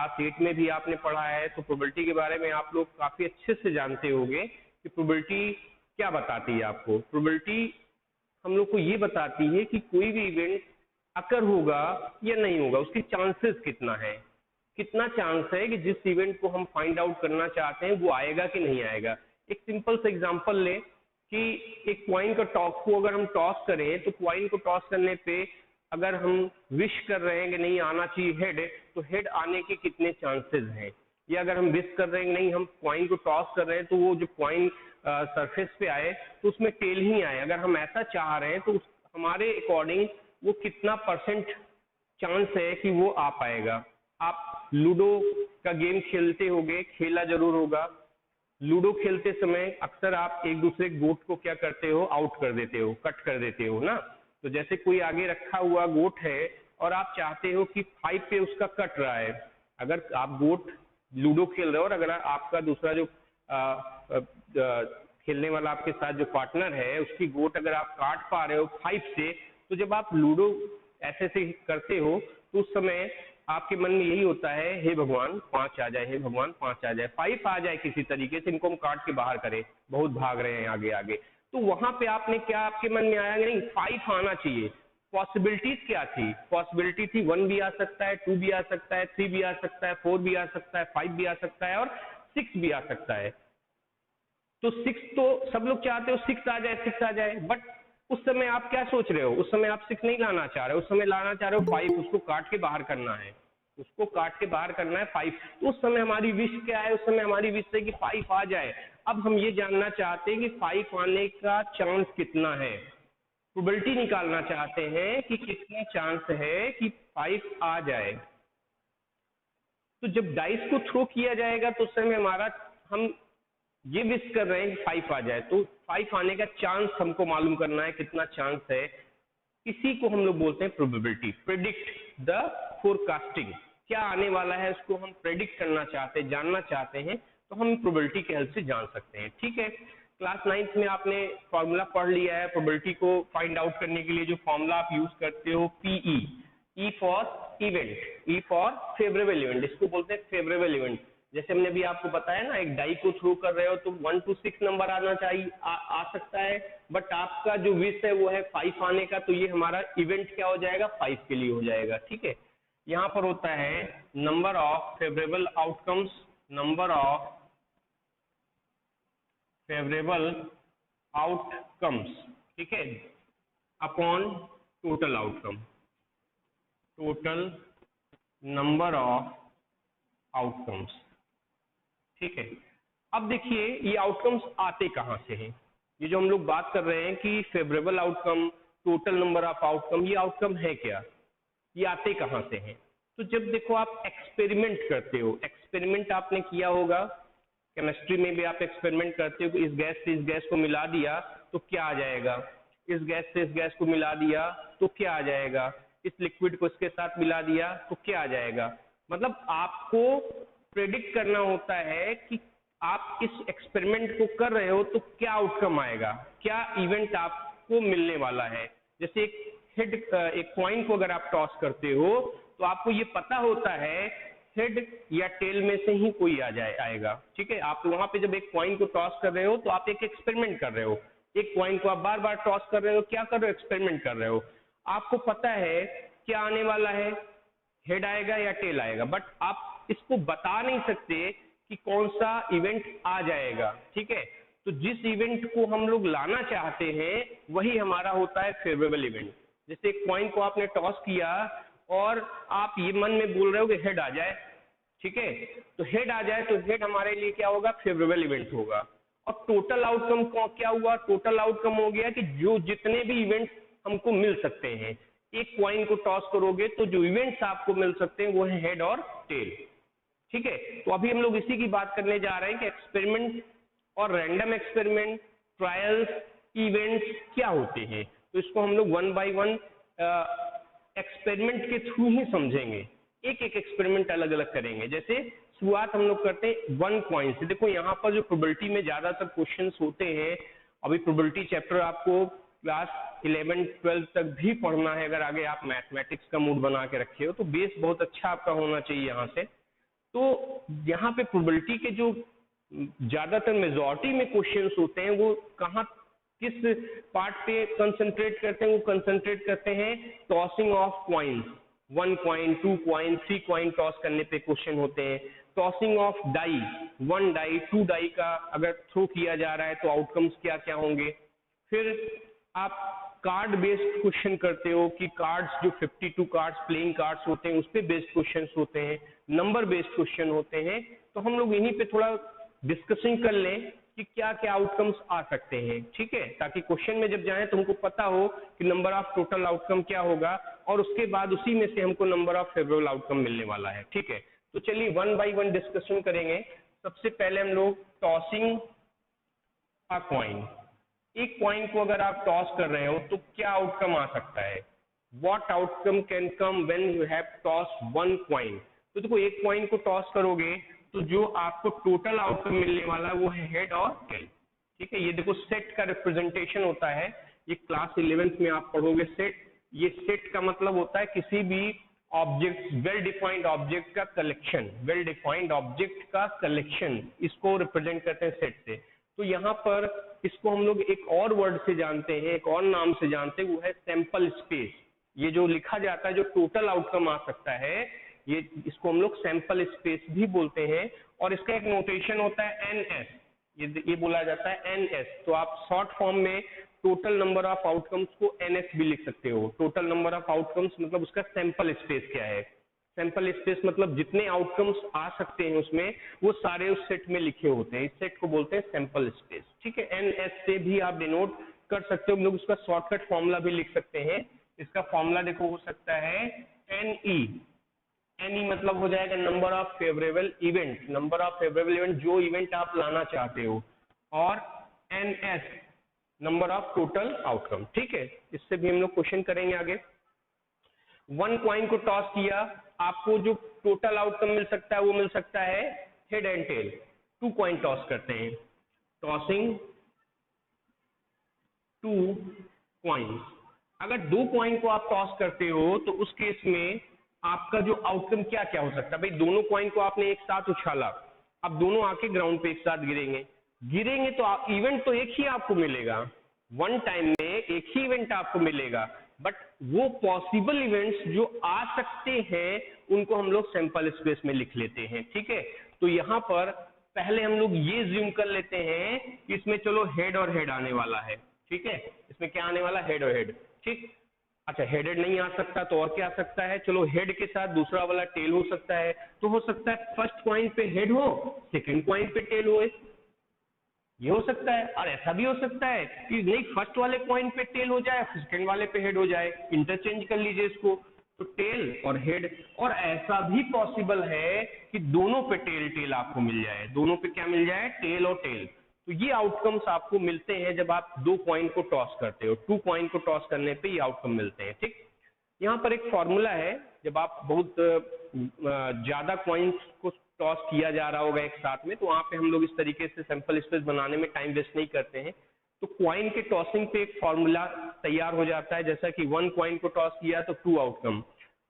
Class 8 में भी आपने पढ़ा है, तो प्रोबेबिलिटी के बारे में आप लोग काफी अच्छे से जानते होंगे कि प्रोबेबिलिटी क्या बताती है आपको। प्रोबेबिलिटी हम लोग को ये बताती है कि कोई भी इवेंट अकर होगा या नहीं होगा, उसके चांसेस कितना है, कितना चांस है कि जिस इवेंट को हम फाइंड आउट करना चाहते हैं वो आएगा कि नहीं आएगा। एक सिंपल सा एग्जांपल ले कि एक कॉइन का टॉस को अगर हम टॉस करें, तो कॉइन को टॉस करने पे अगर हम विश कर रहे हैं कि नहीं आना चाहिए हेड, तो हेड आने के कितने चांसेस हैं। या अगर हम विश कर रहे हैं कि नहीं हम कॉइन को टॉस कर रहे हैं तो वो जो कॉइन सरफेस पे आए तो उसमें टेल ही आए, अगर हम ऐसा चाह रहे हैं तो हमारे अकॉर्डिंग वो कितना परसेंट चांस है कि वो आ पाएगा। आप लूडो का गेम खेलते होगे, खेला जरूर होगा। लूडो खेलते समय अक्सर आप एक दूसरे गोट को क्या करते हो, आउट कर देते हो, कट कर देते हो ना। तो जैसे कोई आगे रखा हुआ गोट है और आप चाहते हो कि 5 पे उसका कट रहा है, अगर आप गोट लूडो खेल रहे हो और अगर आपका दूसरा जो खेलने वाला आपके साथ जो पार्टनर है उसकी गोट अगर आप काट पा रहे हो 5 से, तो जब आप लूडो ऐसे से करते हो तो उस समय आपके मन में यही होता है, हे भगवान 5 आ जाए, हे भगवान 5 आ जाए, 5 आ जाए किसी तरीके से, इनको हम काट के बाहर करें, बहुत भाग रहे हैं आगे आगे। तो वहां पे आपने क्या आपके मन में आया, नहीं 5 आना चाहिए। पॉसिबिलिटीज क्या थी? पॉसिबिलिटी थी 1 भी आ सकता है, 2 भी आ सकता है, 3 भी आ सकता है, 4 भी आ सकता है, 5 भी आ सकता है और 6 भी आ सकता है। तो 6 तो सब लोग चाहते हो 6 आ जाए, 6 आ जाए, बट उस समय आप क्या सोच रहे हो? उस समय आप 6 नहीं लाना चाह रहे हो, उस समय लाना चाह रहे हो 5, उसको काट के बाहर करना है, उसको काट के बाहर करना है 5। तो उस समय हमारी विश क्या है? उस समय हमारी विश है कि 5 आ जाए। अब हम ये जानना चाहते हैं कि 5 आने का चांस कितना है, प्रोबेबिलिटी निकालना चाहते हैं कि कितना चांस है कि 5 आ जाए। तो जब डाइस को थ्रो किया जाएगा तो उस समय हमारा हम ये विश कर रहे हैं कि 5 आ जाए, तो 5 आने का चांस हमको मालूम करना है कितना चांस है। इसी को हम लोग बोलते हैं प्रोबेबिलिटी, प्रेडिक्ट द फोरकास्टिंग। क्या आने वाला है उसको हम प्रेडिक्ट करना चाहते हैं, जानना चाहते हैं, तो हम प्रोबेबिलिटी के हेल्प से जान सकते हैं। ठीक है, क्लास 9th में आपने फॉर्मूला पढ़ लिया है प्रोबेबिलिटी को फाइंड आउट करने के लिए। जो फॉर्मूला आप यूज करते हो P E, E for event, E for favourable event, इसको बोलते हैं फेवरेबल इवेंट। जैसे हमने भी आपको बताया ना, एक डाई को थ्रो कर रहे हो तो 1 to 6 नंबर आना चाहिए, आ सकता है, बट आपका जो विश है वो है 5 आने का, तो ये हमारा इवेंट क्या हो जाएगा, 5 के लिए हो जाएगा। ठीक है, यहाँ पर होता है number of favourable outcomes, number of favourable outcomes, ठीक है, upon total outcome, total number of outcomes. ठीक है, अब देखिए ये आउटकम्स आते कहां से हैं? ये जो हम लोग बात कर रहे हैं कि favourable outcome, total number of outcome, ये आउटकम है क्या, ये आते कहां से हैं? तो जब देखो आप एक्सपेरिमेंट करते हो, एक्सपेरिमेंट आपने किया होगा, केमिस्ट्री में भी आप एक्सपेरिमेंट करते हो कि इस गैस से इस गैस को मिला दिया तो क्या आ जाएगा, इस गैस से इस गैस को मिला दिया तो क्या आ जाएगा, इस लिक्विड को इसके साथ मिला दिया तो क्या आ जाएगा। मतलब आपको प्रेडिक्ट करना होता है कि आप इस एक्सपेरिमेंट को कर रहे हो तो क्या आउटकम आएगा, क्या इवेंट आपको मिलने वाला है। जैसे एक कॉइन को अगर आप टॉस करते हो तो आपको ये पता होता है हेड या टेल में से ही कोई आएगा। ठीक है, आप वहां पे जब एक कॉइन को टॉस कर रहे हो तो आप एक एक्सपेरिमेंट कर रहे हो, एक कॉइन को आप बार बार टॉस कर रहे हो, क्या कर रहे हो, एक्सपेरिमेंट कर रहे हो। आपको पता है क्या आने वाला है, हेड आएगा या टेल आएगा, बट आप इसको बता नहीं सकते कि कौन सा इवेंट आ जाएगा। ठीक है, तो जिस इवेंट को हम लोग लाना चाहते हैं वही हमारा होता है फेवरेबल इवेंट। जैसे एक कॉइन को आपने टॉस किया और आप ये मन में बोल रहे हो कि हेड आ जाए, ठीक है, तो हेड आ जाए तो हेड हमारे लिए क्या होगा, फेवरेबल इवेंट होगा। और टोटल आउटकम क्या हुआ, टोटल आउटकम हो गया कि जो जितने भी इवेंट्स हमको मिल सकते हैं, एक कॉइन को टॉस करोगे तो जो इवेंट्स आपको मिल सकते हैं वो है हेड और टेल। ठीक है, तो अभी हम लोग इसी की बात करने जा रहे हैं कि एक्सपेरिमेंट और रैंडम एक्सपेरिमेंट, ट्रायल्स, इवेंट्स क्या होते हैं। तो इसको हम लोग 1 by 1 एक्सपेरिमेंट के थ्रू ही समझेंगे, एक एक एक्सपेरिमेंट अलग अलग करेंगे। जैसे शुरुआत हम लोग करते हैं 1 कॉइन से। देखो यहाँ पर जो प्रोबेबिलिटी में ज्यादातर क्वेश्चंस होते हैं, अभी प्रोबेबिलिटी चैप्टर आपको क्लास 11 12 तक भी पढ़ना है, अगर आगे आप मैथमेटिक्स का मूड बना के रखे हो तो बेस बहुत अच्छा आपका होना चाहिए यहाँ से। तो यहाँ पे प्रोबेबिलिटी के जो ज्यादातर मेजॉरिटी में क्वेश्चंस होते हैं वो कहाँ किस पार्ट पे कंसंट्रेट करते हैं, वो कंसंट्रेट करते हैं tossing of coins, 1 coin 2 coin 3 coin toss करने पे क्वेश्चन होते हैं। Tossing of die, 1 die 2 die का अगर थ्रो किया जा रहा है तो आउटकम्स क्या क्या होंगे। फिर आप कार्ड बेस्ड क्वेश्चन करते हो कि कार्ड्स जो 52 कार्ड्स प्लेइंग कार्ड्स होते हैं उस पे बेस्ड क्वेश्चंस होते हैं, नंबर बेस्ड क्वेश्चन होते हैं। तो हम लोग इन्हीं पे थोड़ा डिस्कशन कर लें कि क्या क्या आउटकम्स आ सकते हैं, ठीक है, ताकि क्वेश्चन में जब जाएं तो हमको पता हो कि नंबर ऑफ टोटल आउटकम क्या होगा और उसके बाद उसी में से हमको नंबर ऑफ फेवरेबल आउटकम मिलने वाला है, ठीक है। तो चलिए 1 बाय 1 डिस्कशन करेंगे। सबसे पहले हम लोग टॉसिंग अ कॉइन, एक कॉइन को अगर आप टॉस कर रहे हो तो क्या आउटकम आ सकता है, what outcome can come when you have toss 1 coin. तो देखो एक कॉइन को टॉस करोगे तो जो आपको टोटल आउटकम मिलने वाला है वो है हेड और टेल, ठीक है। ये देखो सेट का रिप्रेजेंटेशन होता है, ये क्लास 11th में आप पढ़ोगे सेट। ये सेट का मतलब होता है किसी भी ऑब्जेक्ट, वेल डिफाइंड ऑब्जेक्ट का कलेक्शन, वेल डिफाइंड ऑब्जेक्ट का कलेक्शन, इसको रिप्रेजेंट करते हैं सेट से। तो यहाँ पर इसको हम लोग एक और वर्ड से जानते हैं, एक और नाम से जानते हैं, वो है सैंपल स्पेस। ये जो लिखा जाता है, जो टोटल आउटकम आ सकता है, ये इसको हम लोग सैंपल स्पेस भी बोलते हैं। और इसका एक नोटेशन होता है एनएस, ये बोला जाता है एनएस। तो आप शॉर्ट फॉर्म में टोटल नंबर ऑफ आउटकम्स को एनएस भी लिख सकते हो। टोटल नंबर ऑफ आउटकम्स मतलब उसका सैंपल स्पेस क्या है। सैंपल स्पेस मतलब जितने आउटकम्स आ सकते हैं उसमें वो सारे उस सेट में लिखे होते हैं, इस सेट को बोलते हैं सैंपल स्पेस, ठीक है। एनएस से भी आप डिनोट कर सकते हो, हम लोग उसका शॉर्टकट फॉर्मूला भी लिख सकते हैं। इसका फॉर्मूला देखो हो सकता है एनई, एनी मतलब हो जाएगा number of favourable event, number of favourable event जो इवेंट आप लाना चाहते हो, और NS number of total outcome, ठीक है। इससे भी हम लोग क्वेश्चन करेंगे आगे। 1 कॉइन को टॉस किया, आपको जो टोटल आउटकम मिल सकता है वो मिल सकता है head and tail. 2 coin toss करते हैं, टॉसिंग 2 कॉइन्स। अगर 2 कॉइन को आप टॉस करते हो तो उस केस में आपका जो आउटकम क्या क्या हो सकता है। भाई दोनों कॉइन को आपने एक साथ उछाला, अब दोनों आके ग्राउंड पे एक साथ गिरेंगे तो इवेंट तो एक ही आपको मिलेगा, 1 टाइम में एक ही इवेंट आपको मिलेगा, बट वो पॉसिबल इवेंट्स जो आ सकते हैं उनको हम लोग सैंपल स्पेस में लिख लेते हैं, ठीक है। तो यहाँ पर पहले हम लोग ये ज्यूम कर लेते हैं कि इसमें चलो हेड और हेड आने वाला है, ठीक है। इसमें क्या आने वाला, हेड और हेड, ठीक। अच्छा हेडेड नहीं आ सकता तो और क्या आ सकता है, चलो हेड के साथ दूसरा वाला टेल हो सकता है। तो हो सकता है फर्स्ट कॉइन पे हेड हो, सेकंड कॉइन पे टेल हो, ये हो सकता है। और ऐसा भी हो सकता है कि नहीं फर्स्ट वाले कॉइन पे टेल हो जाए, सेकंड वाले पे हेड हो जाए, इंटरचेंज कर लीजिए इसको, तो टेल और हेड। और ऐसा भी पॉसिबल है कि दोनों पे टेल टेल आपको मिल जाए, दोनों पे क्या मिल जाए, टेल और टेल। तो ये आउटकम्स आपको मिलते हैं जब आप 2 कॉइन को टॉस करते हो, 2 कॉइन को टॉस करने पे ये आउटकम मिलते हैं, ठीक। यहाँ पर एक फॉर्मूला है, जब आप बहुत ज्यादा कॉइन्स को टॉस किया जा रहा होगा एक साथ में, तो वहां पे हम लोग इस तरीके से सैंपल स्पेस बनाने में टाइम वेस्ट नहीं करते हैं। तो कॉइन के टॉसिंग पे एक फॉर्मूला तैयार हो जाता है, जैसा कि 1 कॉइन को टॉस किया तो 2 आउटकम,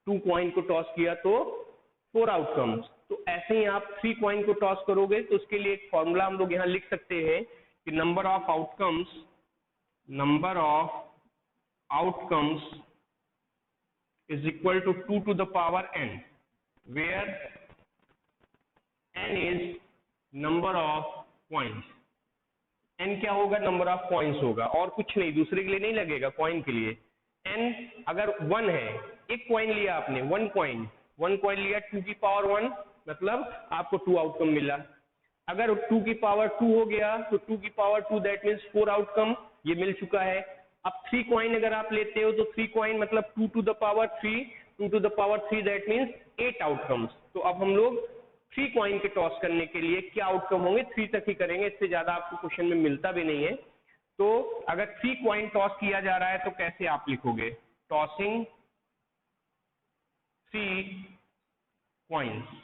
2 कॉइन को टॉस किया तो 4 आउटकम्स। तो ऐसे ही आप 3 कॉइन को टॉस करोगे तो उसके लिए एक फॉर्मूला हम लोग यहाँ लिख सकते हैं कि number of outcomes is equal to 2 to the power n, where n is number of coins। n क्या होगा, नंबर ऑफ कॉइन्स होगा, और कुछ नहीं, दूसरे के लिए नहीं लगेगा, कॉइन के लिए। n अगर 1 है, एक कॉइन लिया आपने, 1 कॉइन लिया, 2 की पावर 1 मतलब आपको 2 आउटकम मिला। अगर 2 की पावर 2 हो गया तो 2 की पावर 2 दैट मीन्स 4 आउटकम, ये मिल चुका है। अब 3 कॉइन अगर आप लेते हो तो 3 कॉइन मतलब 2 to the power 3 that means 8 outcomes. तो अब हम लोग 3 कॉइन के टॉस करने के लिए क्या आउटकम होंगे, 3 तक ही करेंगे, इससे ज्यादा आपको क्वेश्चन में मिलता भी नहीं है। तो अगर 3 कॉइन टॉस किया जा रहा है तो कैसे आप लिखोगे, टॉसिंग 3 कॉइन्स।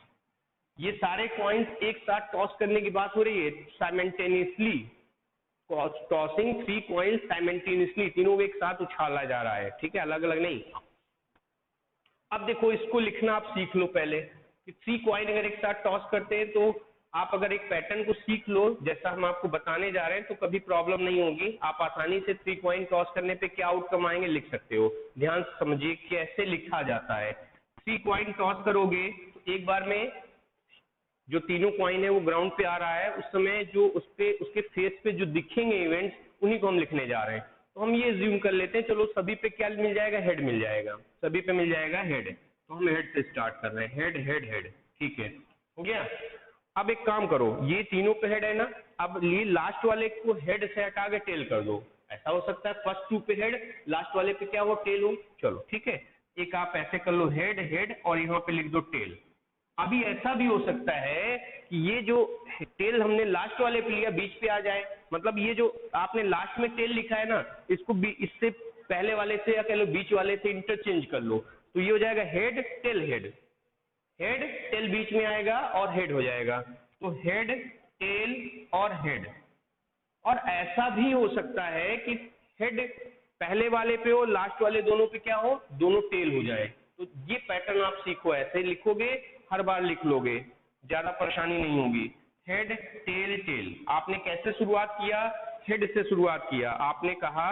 ये सारे कॉइन्स एक साथ टॉस करने की बात हो रही है, साइमल्टेनियसली टॉसिंग 3 कॉइन्स साइमल्टेनियसली, तीनों को एक साथ उछाला जा रहा है, ठीक है, अलग अलग नहीं। अब देखो इसको लिखना आप सीख लो पहले कि कि 3 कॉइन अगर एक साथ टॉस करते हैं तो आप अगर एक पैटर्न को सीख लो जैसा हम आपको बताने जा रहे हैं तो कभी प्रॉब्लम नहीं होगी। आप आसानी से 3 कॉइन टॉस करने पे क्या आउटकम आएंगे लिख सकते हो। ध्यान से समझिए कैसे लिखा जाता है। 3 कॉइन टॉस करोगे तो एक बार में जो तीनों कॉइन है वो ग्राउंड पे आ रहा है, उस समय जो उसके फेस पे जो दिखेंगे इवेंट्स उन्हीं को हम लिखने जा रहे हैं। तो हम ये ज्यूम कर लेते हैं, चलो सभी पे क्या मिल जाएगा, हेड मिल जाएगा, सभी पे मिल जाएगा हेड। तो हम हेड से स्टार्ट कर रहे हैं, हेड हेड हेड, ठीक है, हो गया। अब एक काम करो, ये तीनों पे हेड है ना, अब ये लास्ट वाले को हेड से हटा के टेल कर दो। ऐसा हो सकता है फर्स्ट 2 पे हेड, लास्ट वाले पे क्या हो, टेल हो। चलो ठीक है, एक आप ऐसे कर लो, हेड हेड और यहाँ पे लिख दो टेल। अभी ऐसा भी हो सकता है कि ये जो टेल हमने लास्ट वाले पे लिया बीच पे आ जाए, मतलब ये जो आपने लास्ट में टेल लिखा है ना, इसको इससे पहले वाले से या कह लो बीच वाले से इंटरचेंज कर लो, तो ये हो जाएगा head tail head, head tail बीच में आएगा और हेड हो जाएगा। तो हेड टेल और हेड। और ऐसा भी हो सकता है कि हेड पहले वाले पे हो, लास्ट वाले दोनों पे क्या हो, दोनों टेल हो जाए। तो ये पैटर्न आप सीखो, ऐसे लिखोगे हर बार लिख लोगे, ज्यादा परेशानी नहीं होगी। Head tail tail. आपने कैसे शुरुआत किया, हेड से शुरुआत किया, आपने कहा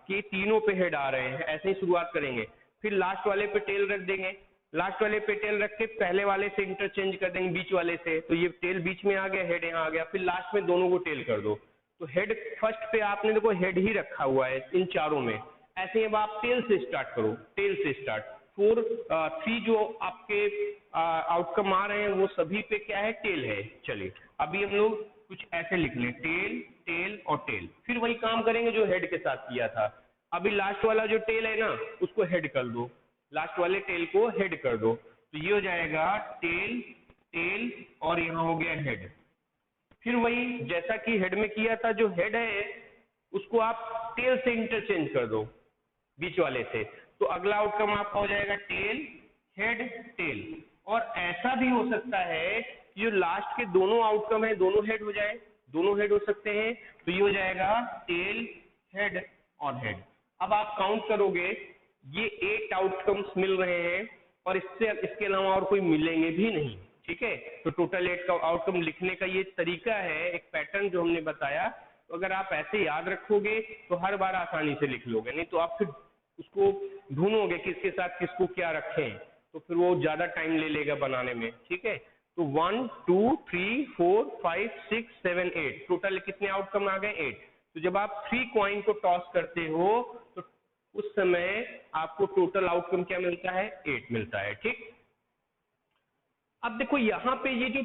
कि तीनों पे हेड आ रहे हैं, ऐसे ही शुरुआत करेंगे। फिर लास्ट वाले पे टेल रख देंगे, लास्ट वाले पे टेल रख के पहले वाले से इंटरचेंज कर देंगे बीच वाले से, तो ये टेल बीच में आ गया, हेड यहाँ आ गया। फिर लास्ट में दोनों को टेल कर दो, तो हेड फर्स्ट पे आपने देखो हेड ही रखा हुआ है इन चारों में। ऐसे अब आप टेल से स्टार्ट करो, टेल से स्टार्ट। 3 जो आपके आउटकम आ रहे हैं वो सभी पे क्या है, टेल है। चलिए अभी हम लोग कुछ ऐसे लिख लें, टेल टेल और टेल। फिर वही काम करेंगे जो हेड के साथ किया था। अभी लास्ट वाला जो टेल है ना उसको हेड कर दो, लास्ट वाले टेल को हेड कर दो, तो ये हो जाएगा टेल टेल और यहाँ हो गया हेड। फिर वही जैसा कि हेड में किया था, जो हेड है उसको आप टेल से इंटरचेंज कर दो बीच वाले से, तो अगला आउटकम आपका हो जाएगा टेल हेड टेल। और ऐसा भी हो सकता है कि जो लास्ट के दोनों आउटकम है दोनों हेड हो जाए, दोनों हेड हो सकते हैं, तो ये हो जाएगा टेल हेड और हेड। अब आप काउंट करोगे, ये 8 आउटकम्स मिल रहे हैं और इसके अलावा और कोई मिलेंगे भी नहीं, ठीक है। तो टोटल 8 का आउटकम लिखने का ये तरीका है, एक पैटर्न जो हमने बताया। तो अगर आप ऐसे याद रखोगे तो हर बार आसानी से लिख लोगे, नहीं तो आप फिर उसको ढूंढोगे किसके साथ किसको क्या रखें, तो फिर वो ज्यादा टाइम ले लेगा बनाने में, ठीक है। तो 1 2 3 4 5 6 7 8 टोटल कितने आउटकम आ गए, 8। तो जब आप 3 कॉइन को टॉस करते हो तो उस समय आपको टोटल आउटकम क्या मिलता है, 8 मिलता है, ठीक। अब देखो यहाँ पे ये जो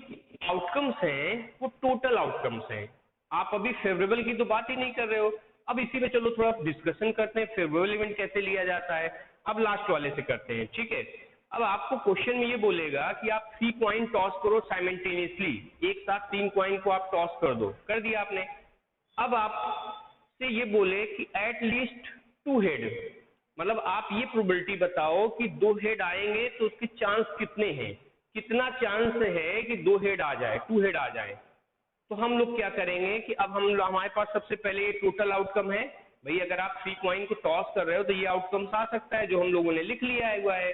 आउटकम्स हैं वो टोटल आउटकम्स हैं, आप अभी फेवरेबल की तो बात ही नहीं कर रहे हो। अब इसी पे चलो थोड़ा डिस्कशन करते हैं, फेवरेबल इवेंट कैसे लिया जाता है। अब लास्ट वाले से करते हैं, ठीक है। अब आपको क्वेश्चन में ये बोलेगा कि आप 3 कॉइन टॉस करो साइमल्टेनियसली, एक साथ 3 कॉइन को आप टॉस कर दो, कर दिया आपने। अब आपसे ये बोले कि एट लीस्ट 2 हेड, मतलब आप ये प्रोबेबिलिटी बताओ कि 2 हेड आएंगे तो उसके चांस कितने हैं, कितना चांस है कि 2 हेड आ जाए, 2 हेड आ जाए। तो हम लोग क्या करेंगे कि अब हमारे पास सबसे पहले ये टोटल आउटकम है भाई, अगर आप 3 कॉइन को टॉस कर रहे हो तो ये आउटकम्स आ सकता है जो हम लोगों ने लिख लिया हुआ है।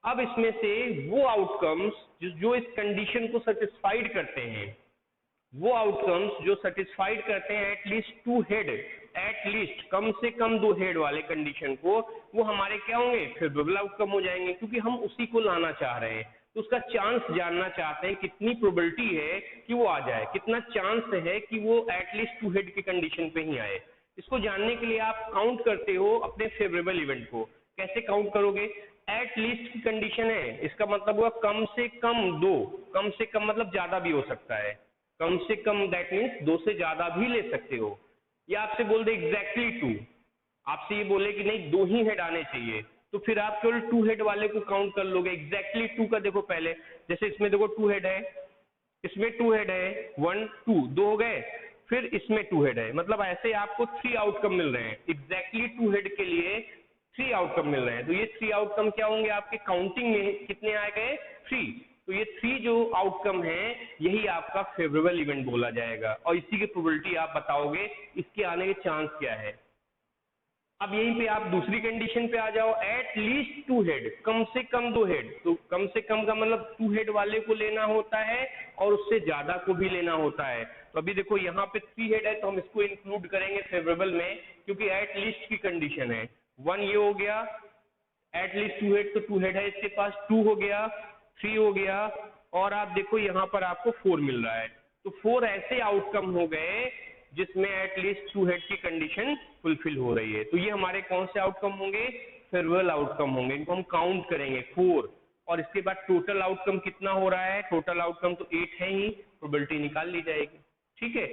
अब इसमें से वो आउटकम्स जो इस कंडीशन को सेटिस्फाइड करते हैं, वो आउटकम्स जो सेटिस्फाइड करते हैं एटलीस्ट 2 हेड, एटलीस्ट कम से कम 2 हेड वाले कंडीशन को, वो हमारे क्या होंगे, फेवरेबल आउटकम हो जाएंगे, क्योंकि हम उसी को लाना चाह रहे हैं। तो उसका चांस जानना चाहते हैं, कितनी प्रोबेबिलिटी है कि वो आ जाए, कितना चांस है कि वो एटलीस्ट 2 हेड की कंडीशन पे ही आए। इसको जानने के लिए आप काउंट करते हो अपने फेवरेबल इवेंट को। कैसे काउंट करोगे, एट लीस्ट की कंडीशन है, इसका मतलब हुआ कम से कम 2, कम से कम मतलब ज्यादा भी हो सकता है, कम से कम दैट मीन्स 2 से ज्यादा भी ले सकते हो। या आपसे बोल दे एग्जैक्टली 2, आपसे ये बोले कि नहीं 2 ही हेड आने चाहिए, तो फिर आप केवल 2 हेड वाले को काउंट कर लोगे। एग्जैक्टली 2 का देखो पहले, जैसे इसमें देखो 2 हेड है, इसमें 2 हेड है, 1 2 2 हो गए, फिर इसमें 2 हेड है, मतलब ऐसे आपको 3 आउटकम मिल रहे हैं। एग्जैक्टली 2 हेड के लिए 3 आउटकम मिल रहे हैं, तो ये 3 आउटकम क्या होंगे आपके काउंटिंग में, कितने आ गए, 3। तो ये 3 जो आउटकम है यही आपका फेवरेबल इवेंट बोला जाएगा, और इसी की प्रोबेबिलिटी आप बताओगे इसके आने के चांस क्या है। अब यहीं पे आप दूसरी कंडीशन पे आ जाओ, एट लीस्ट 2 हेड, कम से कम 2 हेड। तो कम से कम का मतलब 2 हेड वाले को लेना होता है और उससे ज्यादा को भी लेना होता है। तो अभी देखो यहाँ पे 3 हेड है तो हम इसको इंक्लूड करेंगे फेवरेबल में, क्योंकि एट लीस्ट की कंडीशन है। 1 ये हो गया, एट लीस्ट 2 हेड, तो 2 हेड है इसके पास, 2 हो गया, 3 हो गया, और आप देखो यहाँ पर आपको 4 मिल रहा है। तो 4 ऐसे आउटकम हो गए जिसमें एट लीस्ट 2 हेड की कंडीशन फुलफिल हो रही है। तो ये हमारे कौन से आउटकम होंगे? फेवरेबल आउटकम होंगे। इनको हम काउंट करेंगे 4, और इसके बाद टोटल आउटकम कितना हो रहा है? टोटल आउटकम तो 8 है ही, प्रोबेबिलिटी निकाल ली जाएगी। ठीक है,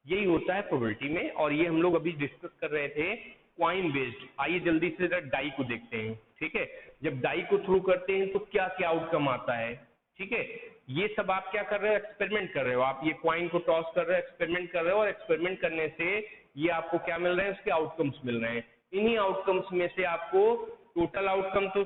यही होता है प्रोबेबिलिटी में, और ये हम लोग अभी डिस्कस कर रहे थे क्वाइन बेस्ड। आइए जल्दी से डाई को देखते हैं। ठीक है, जब डाई को थ्रो करते हैं तो क्या क्या आउटकम आता है। ठीक है, ये सब आप क्या कर रहे हो? एक्सपेरिमेंट कर रहे हो। आप ये क्वाइन को टॉस कर रहे हो, एक्सपेरिमेंट कर रहे हो, और एक्सपेरिमेंट करने से ये आपको क्या मिल रहे हैं? उसके आउटकम्स मिल रहे हैं। इन्हीं आउटकम्स में से आपको टोटल आउटकम, तो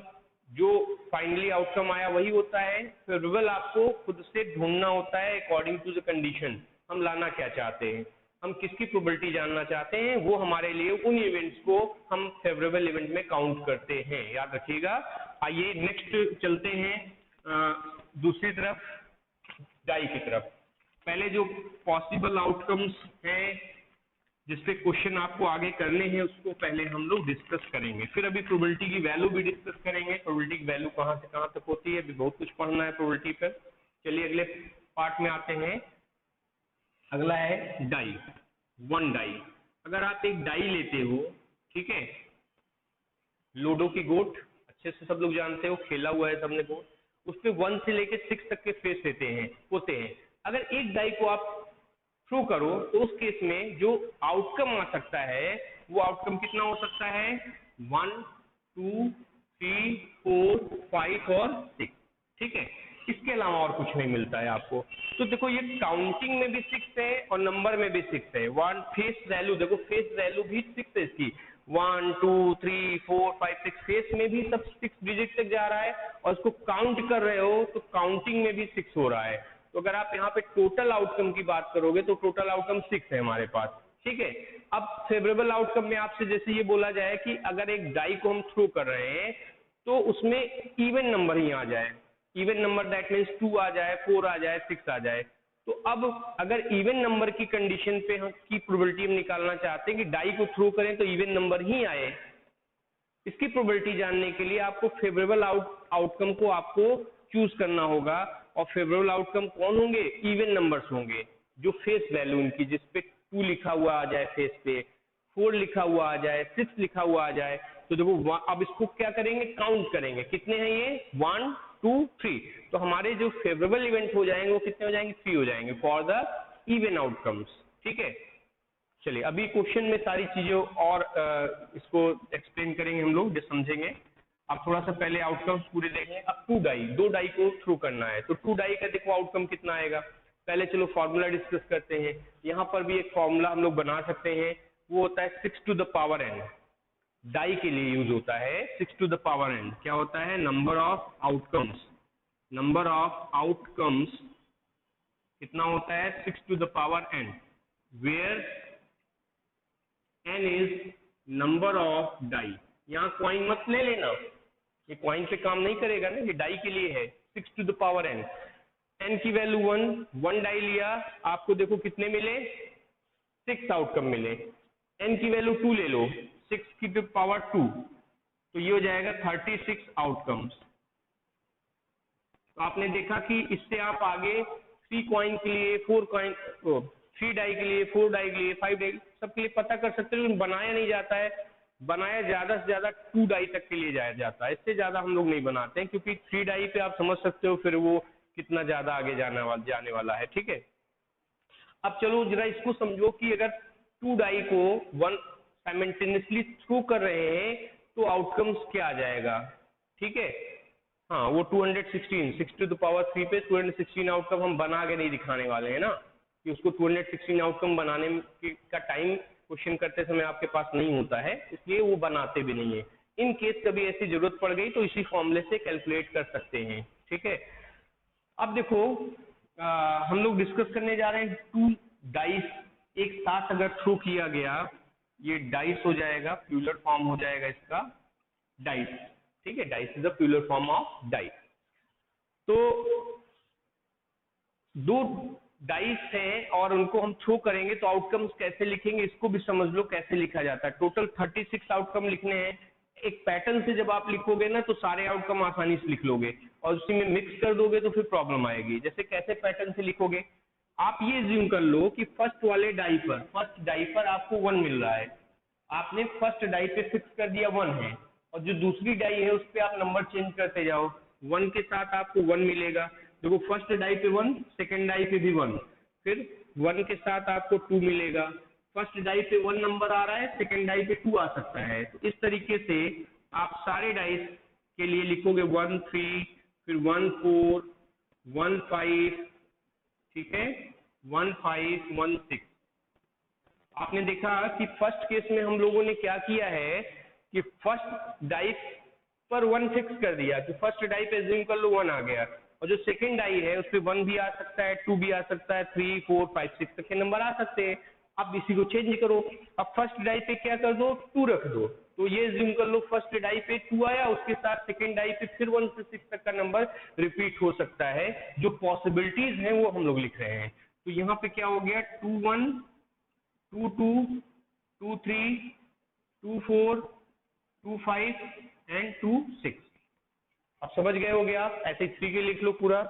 जो फाइनली आउटकम आया वही होता है। फेवरेबल आपको खुद से ढूंढना होता है अकॉर्डिंग टू द कंडीशन, हम लाना क्या चाहते हैं, हम किसकी प्रोबेबिलिटी जानना चाहते हैं, वो हमारे लिए उन इवेंट्स को हम फेवरेबल इवेंट में काउंट करते हैं, याद रखिएगा। आइए नेक्स्ट चलते हैं दूसरी तरफ, डाई की तरफ। पहले जो पॉसिबल आउटकम्स हैं जिसपे क्वेश्चन आपको आगे करने हैं उसको पहले हम लोग डिस्कस करेंगे, फिर अभी प्रोबेबिलिटी की वैल्यू भी डिस्कस करेंगे। प्रोबेबिलिटी की वैल्यू कहाँ से कहाँ तक होती है, अभी बहुत कुछ पढ़ना है प्रोबेबिलिटी पर। चलिए अगले पार्ट में आते हैं। अगला है डाई, 1 डाई। अगर आप एक डाई लेते हो, ठीक है, लूडो की गोट, अच्छे से सब लोग जानते हो, खेला हुआ है सबने गोट, उस पे 1 से लेके 6 तक के फेस होते हैं। अगर एक डाई को आप थ्रो करो तो उस केस में जो आउटकम आ सकता है वो आउटकम कितना हो सकता है? 1, 2, 3, 4, 5 और 6। ठीक है, इसके अलावा और कुछ नहीं मिलता है आपको। तो देखो ये काउंटिंग में भी 6 है और नंबर में भी 6 है। 1 फेस वैल्यू, देखो फेस वैल्यू भी 6 है इसकी, 1, 2, 3, 4, 5, 6 फेस में भी सब 6 डिजिट तक जा रहा है, और इसको काउंट कर रहे हो तो काउंटिंग में भी 6 हो रहा है। तो अगर आप यहाँ पे टोटल आउटकम की बात करोगे तो टोटल आउटकम 6 है हमारे पास। ठीक है, अब फेवरेबल आउटकम में आपसे जैसे ये बोला जाए कि अगर एक डाई को हम थ्रो कर रहे हैं तो उसमें इवन नंबर ही आ जाए, इवन नंबर दैट मीन्स 2 आ जाए, 4 आ जाए, 6 आ जाए। तो अब अगर इवन नंबर की कंडीशन पे हम की प्रोबेबिलिटी हम निकालना चाहते हैं कि डाई को थ्रो करें तो इवन नंबर ही आए, इसकी प्रोबेबिलिटी जानने के लिए आपको फेवरेबल आउटकम को आपको चूज करना होगा। और फेवरेबल आउटकम कौन होंगे? इवन नंबर्स होंगे, जो फेस वैल्यू उनकी, जिसपे 2 लिखा हुआ आ जाए फेस पे, 4 लिखा हुआ आ जाए, 6 लिखा हुआ आ जाए। तो देखो अब इसको क्या करेंगे? काउंट करेंगे, कितने हैं ये? 1, 2, 3। तो हमारे जो फेवरेबल इवेंट हो जाएंगे वो कितने हो जाएंगे? 3 हो जाएंगे फॉर द इवन आउटकम्स। ठीक है, चलिए अभी क्वेश्चन में सारी चीजें और इसको एक्सप्लेन करेंगे हम लोग, जो समझेंगे। अब थोड़ा सा पहले आउटकम्स पूरे देखें। अब 2 डाई, 2 डाई को थ्रू करना है, तो 2 डाई का देखो आउटकम कितना आएगा। पहले चलो फॉर्मूला डिस्कस करते हैं। यहाँ पर भी एक फॉर्मूला हम लोग बना सकते हैं, वो होता है 6 to the power n। Die के लिए यूज होता है 6 टू द पावर n। क्या होता है? Number of outcomes, number of outcomes कितना होता है? 6 to the power n, where n is number of die. यहाँ क्वाइन मत ले लेना, ये क्वाइन पे काम नहीं करेगा ना, ये डाई के लिए है। 6 to the power n, n की वैल्यू 1 डाई लिया, आपको देखो कितने मिले? 6 आउटकम मिले। n की वैल्यू 2 ले लो, 6 की पावर 2, तो ये हो जाएगा 36 आउटकम्स। तो आपने देखा कि इससे आप आगे 3 कॉइन के लिए, 4 कॉइन, 3 डाई के लिए, 4 डाई के लिए, 5 डाई, सबके लिए पता कर सकते हो। बनाया नहीं जाता है, बनाया ज्यादा से ज्यादा 2 डाई तक के लिए जाया जाता है, इससे ज्यादा हम लोग नहीं बनाते हैं, क्योंकि 3 डाई पे आप समझ सकते हो फिर वो कितना ज्यादा आगे जाने वाला है। ठीक है, अब चलो जरा इसको समझो कि अगर 2 डाई को 1 साइमल्टेनियसली थ्रू कर रहे हैं तो आउटकम्स क्या आ जाएगा। ठीक है, हाँ वो 216, 6 टू द पावर 3 पे 216 आउटकम हम बना के नहीं दिखाने वाले हैं ना, कि उसको 216 आउटकम बनाने का टाइम क्वेश्चन करते समय आपके पास नहीं होता है, इसलिए वो बनाते भी नहीं है। इन केस कभी ऐसी जरूरत पड़ गई तो इसी फॉर्मूले से कैलकुलेट कर सकते हैं। ठीक है, अब देखो हम लोग डिस्कस करने जा रहे हैं 2 डाइस एक साथ अगर थ्रो किया गया ये डाइस हो जाएगा, प्लूरल फॉर्म हो जाएगा इसका डाइस। ठीक है, dice is the plural form of dice. तो दो डाइस हैं और उनको हम थ्रो करेंगे तो आउटकम्स कैसे लिखेंगे इसको भी समझ लो कैसे लिखा जाता है। टोटल 36 आउटकम लिखने हैं। एक पैटर्न से जब आप लिखोगे ना तो सारे आउटकम आसानी से लिख लोगे, और उसी में मिक्स कर दोगे तो फिर प्रॉब्लम आएगी। जैसे कैसे पैटर्न से लिखोगे, आप ये ज्यूम कर लो कि फर्स्ट वाले डाई पर आपको 1 मिल रहा है, आपने फर्स्ट डाई पे फिक्स कर दिया 1 है, और जो दूसरी डाई है उस पर आप नंबर चेंज करते जाओ, 1 के साथ आपको 1 मिलेगा। देखो फर्स्ट डाई पे 1, सेकेंड डाई पे भी 1, फिर 1 के साथ आपको 2 मिलेगा। फर्स्ट डाई पे 1 नंबर आ रहा है, सेकेंड डाई पे 2 आ सकता है। तो इस तरीके से आप सारे डाइस के लिए लिखोगे 1 3, फिर 1 4, 1 5, ठीक है, 1 5 1 6। आपने देखा कि फर्स्ट केस में हम लोगों ने क्या किया है कि फर्स्ट डाइस पर 1 फिक्स कर दिया कि फर्स्ट डाई पे ज्यूम कर लो 1 आ गया, और जो सेकंड डाई है उस पे 1 भी आ सकता है, 2 भी आ सकता है, 3 4 5 6 तक के नंबर आ सकते हैं। अब इसी को चेंज करो, अब फर्स्ट डाई पे क्या कर दो, 2 रख दो, तो ये ज्यूम कर लो फर्स्ट डाई पे 2 आया, उसके साथ सेकंड डाई पे फिर 1 से 6 तक का नंबर रिपीट हो सकता है। जो पॉसिबिलिटीज हैं वो हम लोग लिख रहे हैं। तो यहाँ पे क्या हो गया, 2 1 2 2 2 3 2 4 2 5 एंड 2 6। अब समझ गए होगे आप, ऐसे 3 के लिख लो पूरा।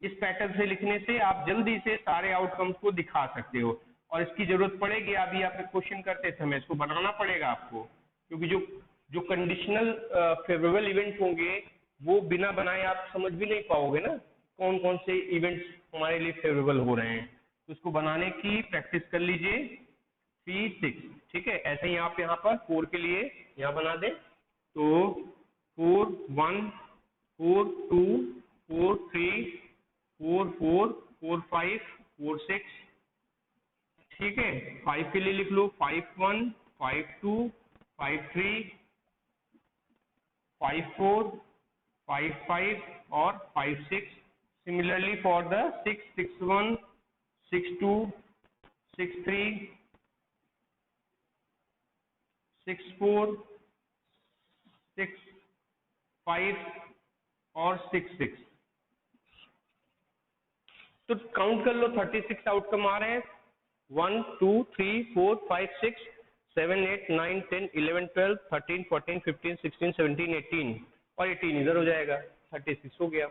इस पैटर्न से लिखने से आप जल्दी से सारे आउटकम्स को दिखा सकते हो, और इसकी जरूरत पड़ेगी। अभी आप क्वेश्चन करते समय इसको बनाना पड़ेगा आपको, क्योंकि जो कंडीशनल फेवरेबल इवेंट होंगे वो बिना बनाए आप समझ भी नहीं पाओगे ना, कौन कौन से इवेंट्स हमारे लिए फेवरेबल हो रहे हैं। तो इसको बनाने की प्रैक्टिस कर लीजिए। 3 6, ठीक है। ऐसे ही आप यहाँ पर 4 के लिए यहाँ बना दे, तो 4 1 4 2 4 3 4 4 4 5 4 6, ठीक है। 5 के लिए लिख लो 5 1 5 2 5 3 5 4 5 5 और 5 6। सिमिलरली फॉर द 6 6 1 6 2 6 3 6 4 6 5 और 6 6। तो काउंट कर लो 36 आउटकम आ रहे हैं। 1 2 3 4 5 6 7 8 9 10 11 12 13 14 15 16 17 18, और 18 इधर हो जाएगा, 36 हो गया।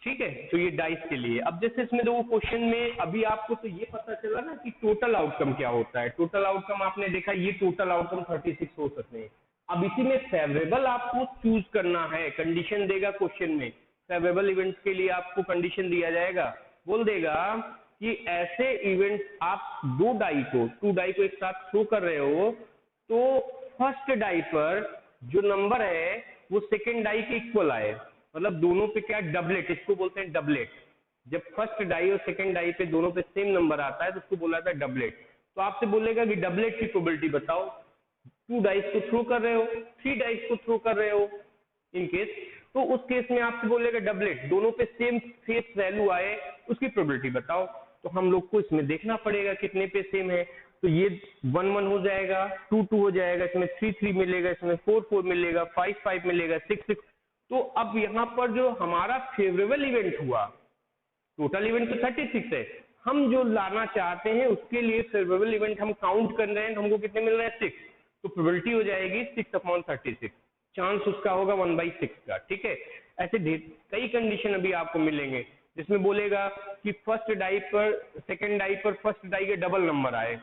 ठीक है, तो ये डाइस के लिए। अब जैसे इसमें दो क्वेश्चन में अभी आपको तो ये पता चला ना कि टोटल आउटकम क्या होता है। टोटल आउटकम आपने देखा, ये टोटल आउटकम 36 हो सकते हैं। अब इसी में फेवरेबल आपको चूज करना है, कंडीशन देगा क्वेश्चन में। फेवरेबल इवेंट्स के लिए आपको कंडीशन दिया जाएगा, बोल देगा कि ऐसे इवेंट्स आप टू डाई को एक साथ थ्रो कर रहे हो, तो फर्स्ट डाई पर जो नंबर है वो सेकेंड डाई के इक्वल आए, मतलब दोनों पे क्या, डबलेट, इसको बोलते हैं डबलेट। जब फर्स्ट डाई और सेकेंड डाई पे दोनों पे सेम नंबर आता है तो उसको बोला जाता है डबलेट। तो आपसे बोलेगा कि डबलेट की प्रोबेबिलिटी बताओ। 2 डाइस को थ्रो कर रहे हो, 3 डाइस को थ्रो कर रहे हो इन केस, तो उस केस में आपसे बोलेगा डबलेट, दोनों पे सेम फेस वैल्यू आए उसकी प्रोबेबिलिटी बताओ। तो हम लोग को इसमें देखना पड़ेगा कितने पे सेम है। तो ये 1 1 हो जाएगा, 2 2 हो जाएगा, इसमें 3 3 मिलेगा, इसमें 4 4 मिलेगा, 5 5 मिलेगा, 6 6। तो अब यहाँ पर जो हमारा फेवरेबल इवेंट हुआ, टोटल इवेंट तो 36 है, हम जो लाना चाहते हैं उसके लिए फेवरेबल इवेंट हम काउंट कर रहे हैं, तो हमको कितने मिल रहे हैं, 6। तो प्रोबेबिलिटी हो जाएगी 6/36, चांस उसका होगा 1/6 का। ठीक है, ऐसे कई कंडीशन अभी आपको मिलेंगे जिसमें बोलेगा कि फर्स्ट डाई पर सेकेंड डाई पर फर्स्ट डाई के डबल नंबर आए,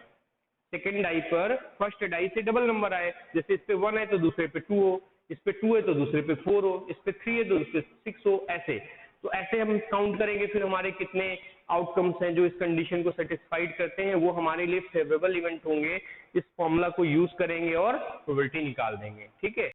सेकेंड डाई पर फर्स्ट डाई से डबल नंबर आए। जैसे इस पे 1 है तो दूसरे पे 2 हो, इस पे 2 है तो दूसरे पे 4 हो, इस पे 3 है तो दूसरे पे 6 हो, ऐसे। तो ऐसे हम काउंट करेंगे, फिर हमारे कितने आउटकम्स हैं जो इस कंडीशन को सेटिस्फाइड करते हैं, वो हमारे लिए फेवरेबल इवेंट होंगे। इस फॉर्मूला को यूज करेंगे और प्रोबेबिलिटी निकाल देंगे। ठीक है।